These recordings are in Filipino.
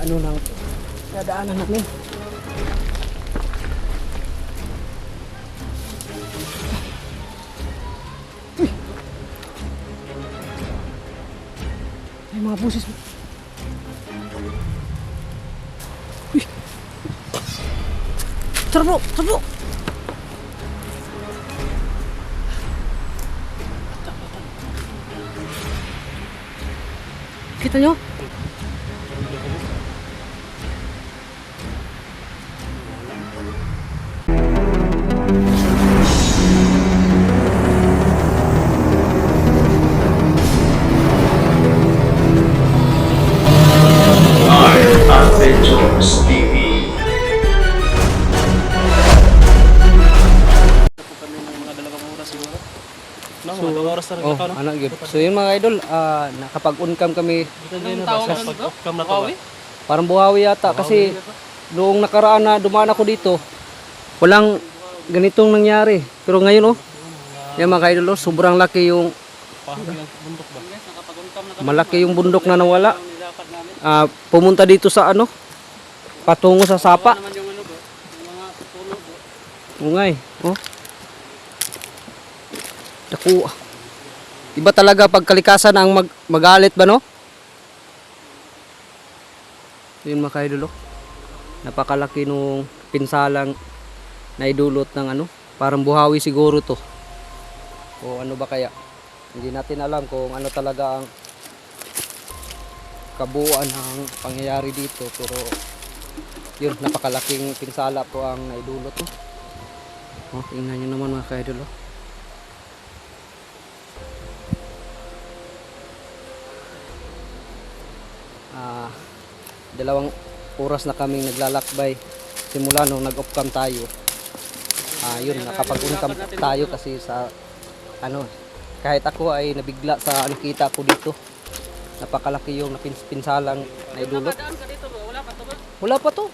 ano nang dadaanan namin. Uy! May mga busis. Uy! Tara bro! Tara bro! Kita nyo? Adventures TV. Kami ng mga 2 oras siguro. No, mga 2 oras na rin ito, no? Anak yun. So yun mga idol, nakapag-uncam kami. Anong tawag na pag-off-cam na to ba? Parang buhawi yata kasi noong nakaraan na dumaan ako dito, walang ganitong nangyari. Pero ngayon yan mga idol, sobrang laki yung Bundok ba? malaki yung bundok na nawala. Pumunta dito sa patungo sa Sapa. Ungay, Naku. Iba talaga pagkalikasan ang magalit ba, no? Yun mga kaidol, napakalaki nung pinsalang naidulot ng parang buhawi siguro to. O ano ba kaya? Hindi natin alam kung ano talaga ang kabuuan ng pangyayari dito, pero yun, napakalaking pinsala po ang naidulot, no? Tingnan nyo naman mga kaidol, dalawang oras na kaming naglalakbay simula nung nag-off-cam tayo. Yun, nakapag-uncam tayo kasi sa kahit ako ay nabigla sa nakita ko dito. Napakalaki yung pinsalang naidulot. Wala pa to.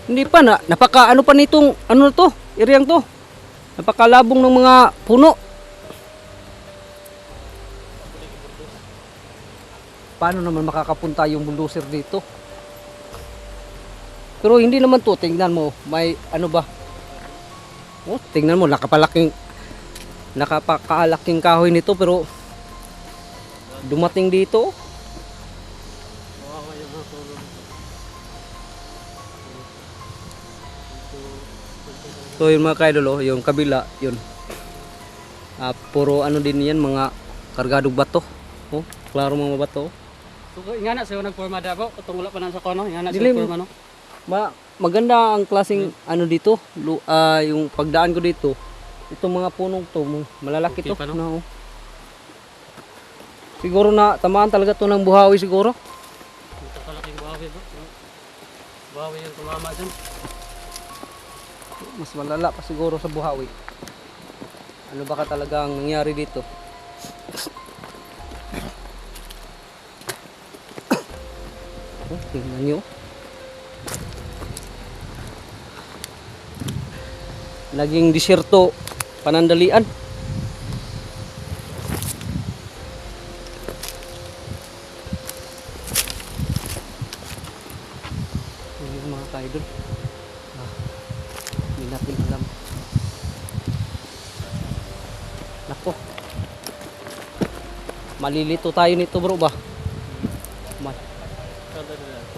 Hindi pa napaka pa nitong to, iryang to. Napakalabong ng mga puno. Paano naman makakapunta yung bulldozer dito? Pero hindi naman to, tingnan mo, may ba? Tingnan mo, nakapakalaking kahoy nito, pero dumating dito. So yung mga kaidol, yung kabila, yun. Puro din yan, mga kargadong bato. Klaro mga bato. So ingana sayo nagporma dabo, katong wala pa nang sa kono, ingana Dilim. sayo porma no. Maganda ang klaseng dito, yung pagdaan ko dito. Itong mga punong to, malalaki Okay to. pa, no? Siguro na tamaan talaga to ng buhawi siguro. Ito kalaking buhawi ba? Buhawi yung tumama dyan. Mas malala pa siguro sa buhawi. Ano ba ka talaga ang nangyari dito? Tingnan nyo. Naging disyerto, panandalian. Yung mga kaidol. Hindi natin alam. Nako. Malilito tayo nito bro ba?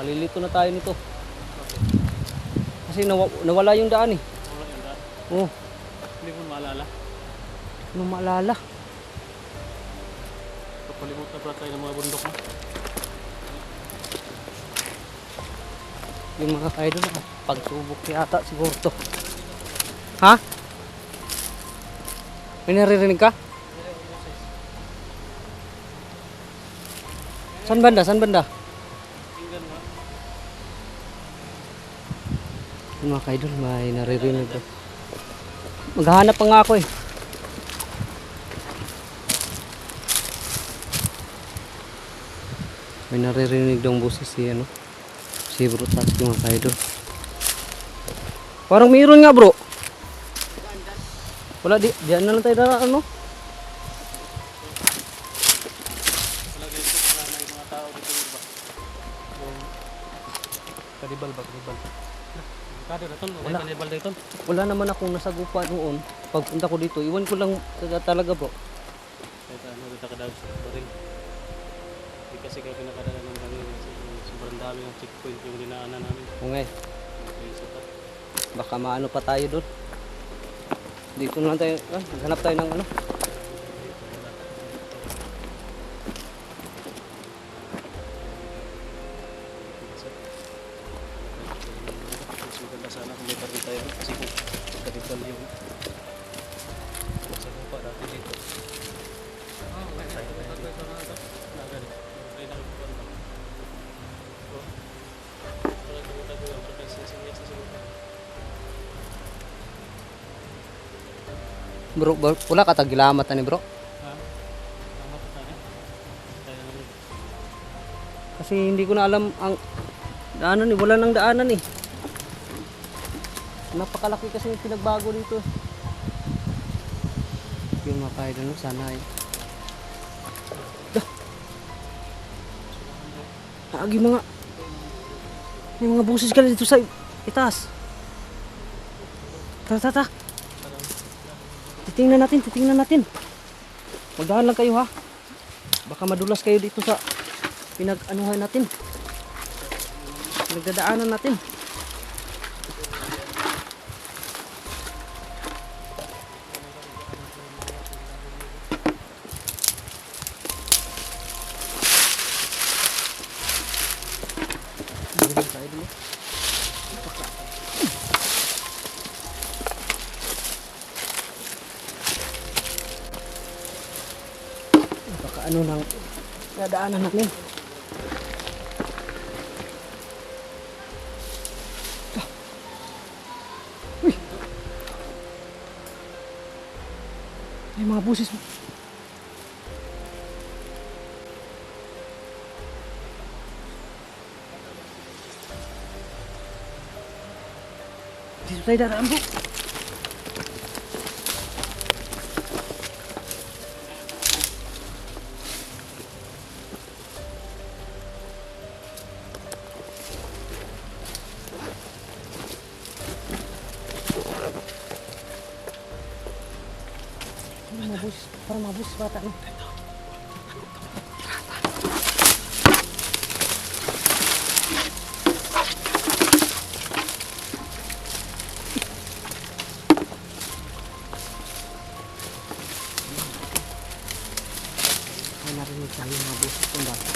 Malilito na tayo nito. Kasi nawala yung daan eh. Hindi mo maalala. Ano maalala? Kapalimot na pala tayo ng mga bundok mo. Yung mga kaidol, pagsubok yata siguro to. Ha? May naririnig ka? Saan banda? Saan banda? Yung mga kaidol, may naririnig to. Maghahanap pa nga ako eh. May naririnig daw ang boses si bro Tats, mga kaidol. Parang mayroon nga bro. Wala, diyan na lang tayo daraan, no? Wala ganito, wala na yung mga tao dito ba? Kanibal ba? Kanibal. Kado na ton, wala kanibal dito. Wala naman akong nasagupa noon. Pagpunta ko dito, iwan ko lang talaga bro. Kahit ano, kita kadaan sa baril. Hindi kasi kaya pinakadala ng baril. Sobrang dami ng checkpoint yung dinaanan namin. Okay, Okay, so pa. baka maano pa tayo doon. Dito na lang tayo, hanap tayo ng ano. Mas maganda sana kung may baril tayo kasi kung kanibal yung sa lupa natin dito. Bro, wala ka tagilamat na ni bro. Kasi hindi ko na alam ang daanan eh. Wala nang daanan eh. Napakalaki kasi yung pinagbago dito. Yung mga kahit ano, sana eh. Agi mga may mga buses ka dito sa itaas. Tara. Titingnan natin. Magdahan lang kayo ha. Baka madulas kayo dito sa pinag-anuhan natin. Pinagdadaanan natin. Baka ano nang dadaanan natin. Uy! May mga busis. Dito tayo daraan bro. Parang mabus bata no. May narinig tayo mga busis ng bata.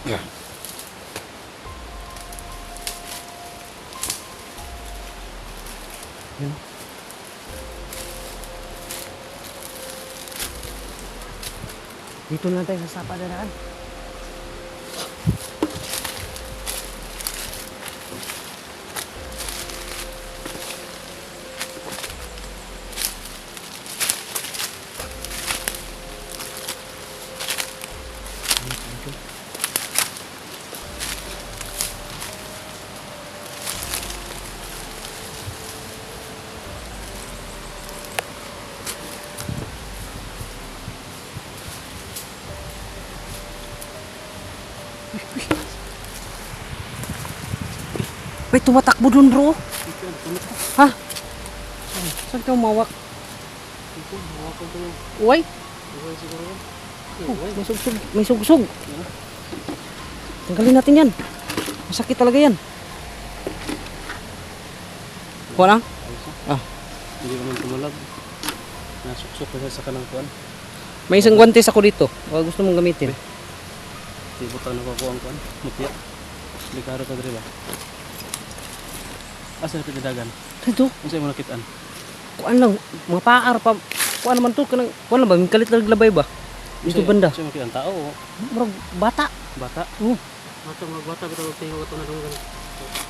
Yeah. Yun. Dito na tayo sa padaraan. Wait, tumatakbo dun bro. Ha? Saan ka umawak? Uway? Oh, may sugsog. Tanggalin natin yan. Masakit talaga yan. Kuha lang? Ah. Hindi naman tumulag. Nasuksok kasi sa kanang kuan. May isang guantes ako dito. Baka gusto mong gamitin. Di butang na ko ang kuan. Mutya. Di karo ta diri ba? Asa na pinadagan? Dito. Unsa mo nakitaan? Kuan lang. Mga paar pa. Kuha naman to kanang kuha na ba kalit lang labay ba? Dito banda. Siya makita ang tao. Oh. Murag bata. Bata. Oh. Bata mga bata bitaw tingog ato na dungan.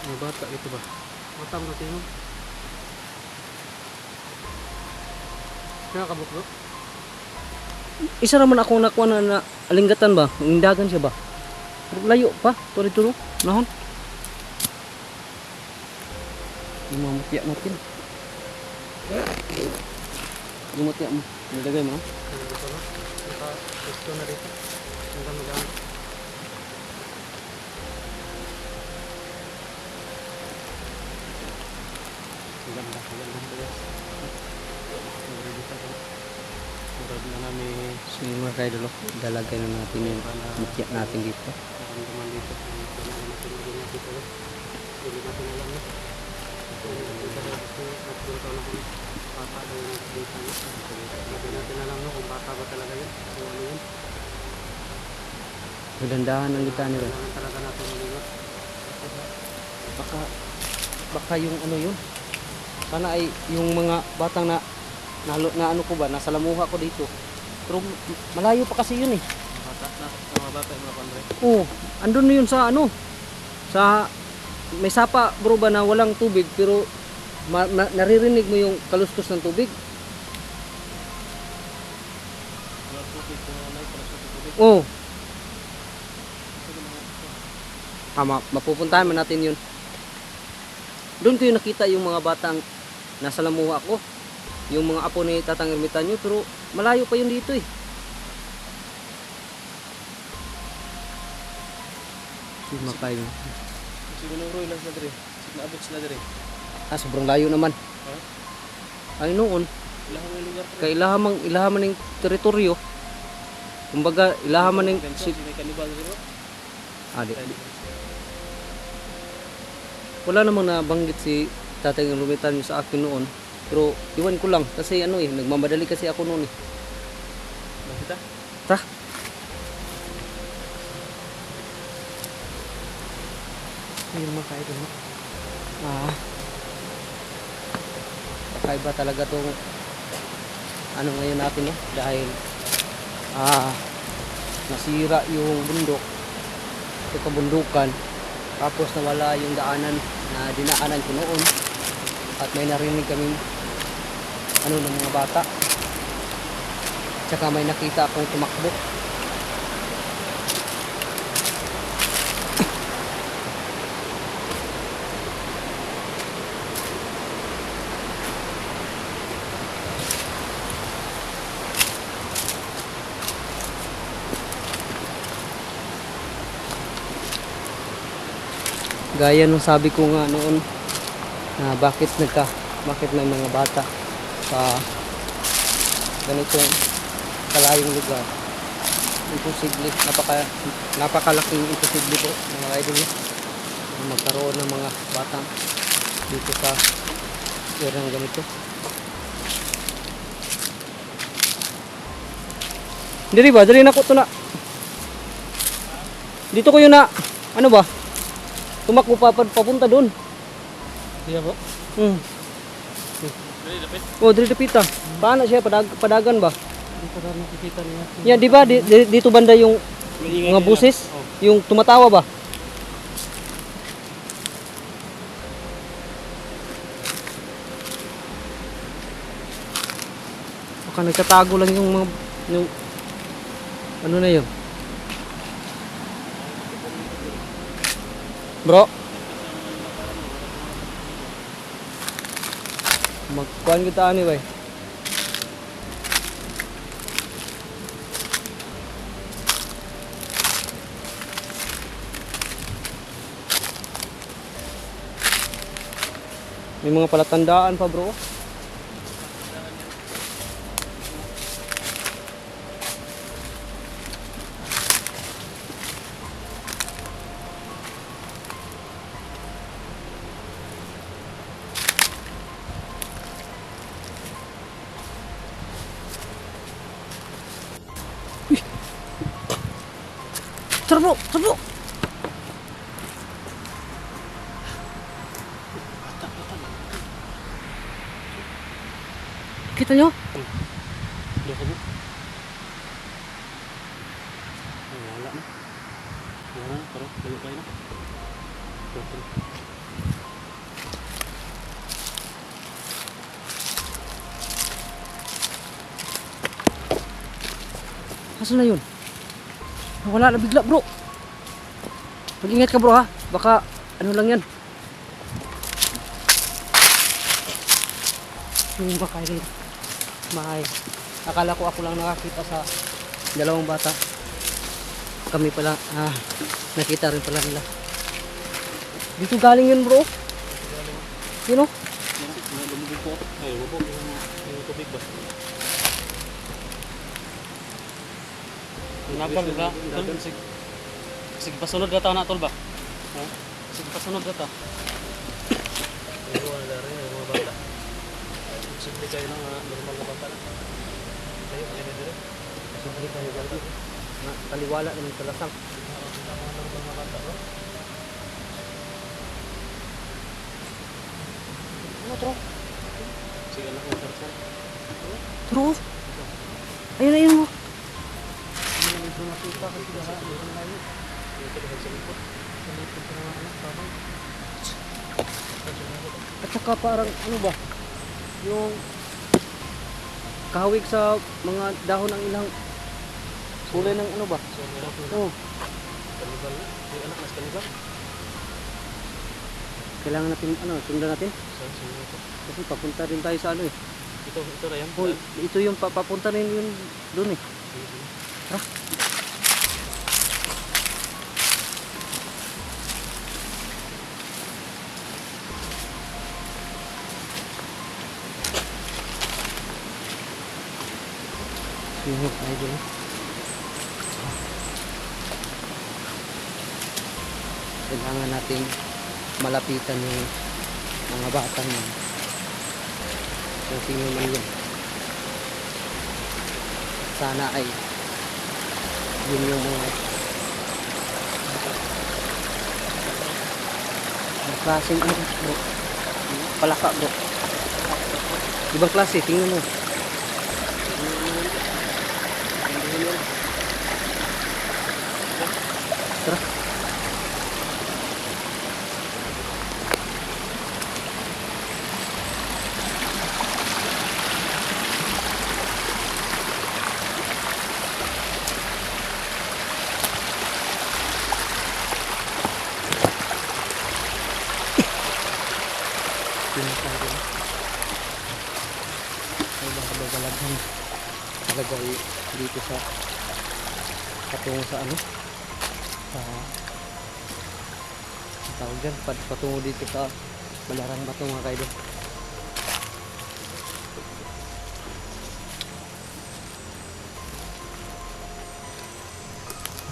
Mga bata ito ba? Bata mo tingog. Kaya kabuk bro. Isa naman ako nakuha na alinggatan ba? Indagan siya ba? Pero layo pa. Tuloy-tuloy. Nahon. Yung mga mutya natin. Yung mutya mo. Nilagay mo. Dito na. Gusto na dito. Ang dami-dami. Maganda guys. Murad na namin So yung mga kaidolo, dalagay na natin yung mutya natin dito. naramdaman dito. Kailangan natin maging dito. Hindi natin alam na. Bata daw yung dito. Hindi natin alam no kung bata ba talaga yun. Kung ano yun. Magandahan ang gita nila. Kailangan talaga natin malingat. Baka yung ano yun. Sana ay yung mga batang na ano ko ba, nasa lamuha ko dito. Pero malayo pa kasi yun eh. Bata na. Mga bata yung mga pandre. Oo, andun na yun sa ano. Sa may sapa bro ba na walang tubig pero naririnig mo yung kalustos ng tubig. Mga tubig kung ano ay para sa tubig. Oo. Mapupuntahan man natin yun. Doon ko yung nakita yung mga batang nasa lamuha ko. Yung mga apo ni Tatang Ermitanyo, pero malayo pa yun dito eh. Makain. Siguro lang sila dire. Naabot sila dire. Sobrang layo naman. Ay noon, Ilang ang lugar pre. kay ilahamang ng teritoryo. Kumbaga, ilahaman ng Si kanibal dire. di. Wala namang nabanggit si Tatay Ermitanyo sa akin noon. Pero iwan ko lang kasi ano eh, nagmamadali kasi ako noon eh. Makita? Ta. Ayun naman kayo doon. Kakaiba talaga tong ano ngayon natin no? Dahil nasira yung bundok, yung kabundukan, tapos nawala yung daanan na dinaanan ko noon at may narinig kaming ano ng mga bata, tsaka may nakita akong tumakbo. Gaya nung sabi ko nga noon na bakit may mga bata sa ganitong kalayong lugar. Imposible, napakalaking imposible po mga idol na magkaroon ng mga bata dito sa erang ganito. Diri ba? Diri na ko to na. Dito ko yun na ano ba? Tumakbo papunta doon. Iya po. Dili dapat. Oh, diri dapita. Paano siya padagan ba? Dito ra nakikita niya. Yeah, di ba dito banda yung mga buses, yung tumatawa ba? Baka nagtatago lang yung mga yung ano na yun? Bro. Magkuhan kita ani bay. May mga palatandaan pa bro. Tara bro. Kita nyo? Dito sa mo. Wala na. Wala na, pero layo kayo na. Total. Asan na yun? Wala na bigla bro. Mag-ingat ka bro ha. Baka ano lang yan. Yung baka rin. Mahay. Akala ko ako lang nakakita sa dalawang bata. Kami pala, nakita rin pala nila. Dito galing yun bro. Yun o. Lumubog po. Ay, lumubog yung tubig ba? Nabal ka. Sige pasunod data na tol ba? Ha? Sige pasunod data. Pero wala rin yung mga bata. Simple kayo ng normal na bata. Kayo pwede dire. Sige tayo galing. Kaliwala naman sa lasang. Normal na bata bro. Ano tro? Sige anak mo person. Tro? Ayun ayun mo. Ito nakita kasi lahat. Ito na yun. Ito na sa likod. Sa likod ng mga anak. Babay. At saka parang ano ba? Yung kahawig sa mga dahon ng ilang kulay ng ano ba? So, meron po na. Oh, Kanibal na. Yung anak nas kanibal. kailangan natin ano, sundan natin Sa ito. kasi papunta din tayo sa ano eh. Ito na yan. Oh, ito yung papunta rin yun doon eh. Tara. Singok tayo dun. Kailangan natin malapitan yung mga batang yun. Kung sino man yun. Sana ay yun yung mga klaseng ano bro. Palaka bro. Ibang klase, tingnan mo. Tara. Kabalaghan talaga dito sa patungo sa ano sa tawag dyan patungo dito sa Malarang Bato mga kaidol.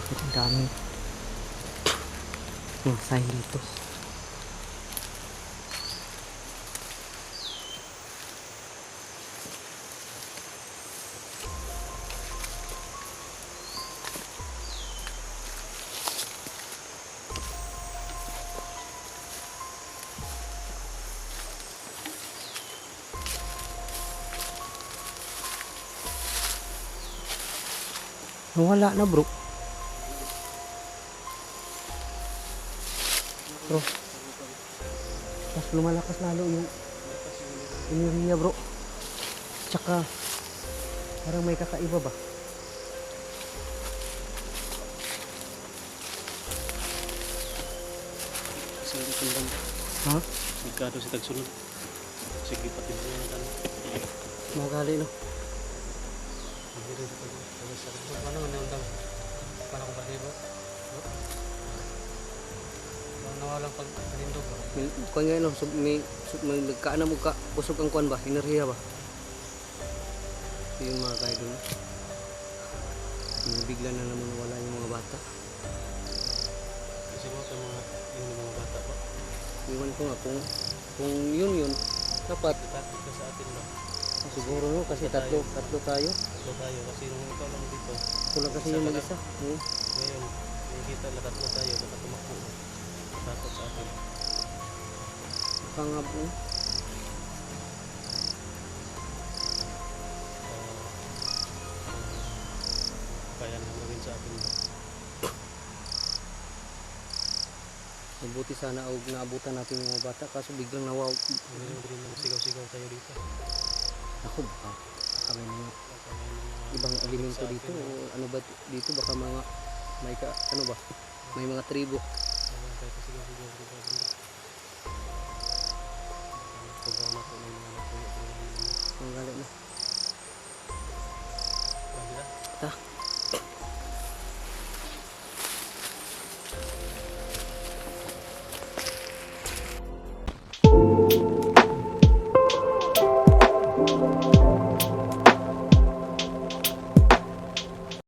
Ang dami mga sign dito. Wala na bro. Bro. Mas lumalakas lalo yung enerhiya bro. Tsaka parang may kakaiba ba? Sige sundan. Ha? Sigado si tagsunod. Sige pati mo yan ano. Magali no. Ano undang? Paano ko pati ba? Nawalang pagkalindog ba? Kuan nga no, may nagkaana mo ka usog ang kuan ba? Enerhiya ba? Yung mga kayo doon. Bigla na naman wala yung mga bata. Kasi mo yung mga bata pa. Iwan ko nga kung yun dapat Takot ka sa atin ba? siguro no kasi tatlo tayo. So tayo kasi nung ikaw lang dito. Kulang kasi yung mag-isa. Ngayon, nakikita na tatlo tayo, baka tumakbo. Takot sa atin. Pangab no? sa atin. Mabuti sana og naabutan natin yung mga bata kaso biglang nawaw. Sigaw-sigaw tayo dito. Ako baka may mga Baka may mga ibang elemento sa dito atin, o ano ba dito baka mga may ano ba may mga tribo